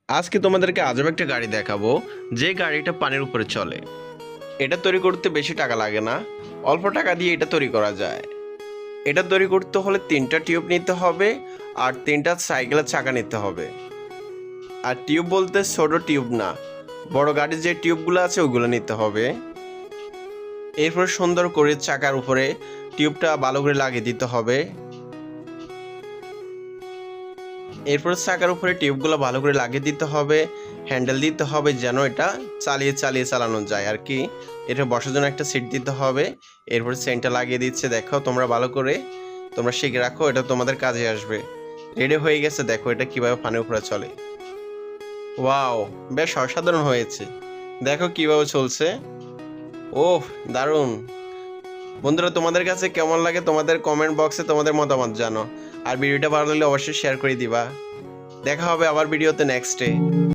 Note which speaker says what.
Speaker 1: আজকে তোমাদেরকে আজব একটা গাড়ি দেখাবো, যে গাড়িটা পানির উপরে চলে। এটা তৈরি করতে বেশি টাকা লাগে না, অল্প টাকা দিয়ে এটা তৈরি করা যায়। এটা তৈরি করতে হলে 3টা টিউব নিতে হবে আর 3টা সাইকেলের চাকা নিতে হবে। আর টিউব বলতে ছোট টিউব না, বড় গাড়ির যে টিউবগুলো আছে ওগুলো নিতে হবে। এরপর সুন্দর করে চাকার উপরে টিউবটা ভালো করে লাগিয়ে দিতে হবে। এরপর চাকার উপরে টিউবগুলো ভালো করে লাগিয়ে দিতে হবে, হ্যান্ডেল দিতে হবে যেন এটা চালিয়ে চালিয়ে চালানো যায় আর কি। এটা বসার জন্য একটা সিট দিতে হবে। এরপর চেনটা লাগিয়ে দিচ্ছে, দেখো তোমরা ভালো করে তোমরা শিখে রাখো, এটা তোমাদের কাজে আসবে। রেডি হয়ে গেছে, দেখো এটা কিভাবে পানির উপরে চলে। ওয়াও, বেশ অসাধারণ হয়েছে, দেখো কিভাবে চলছে। ওহ, দারুণ। বন্ধুরা, তোমাদের কাছে কেমন লাগে তোমাদের কমেন্ট বক্সে তোমাদের মতামত জানো। আর ভিডিওটা ভালো লাগলে অবশ্যই শেয়ার করে দিবা। দেখা হবে আবার ভিডিওতে নেক্সটে।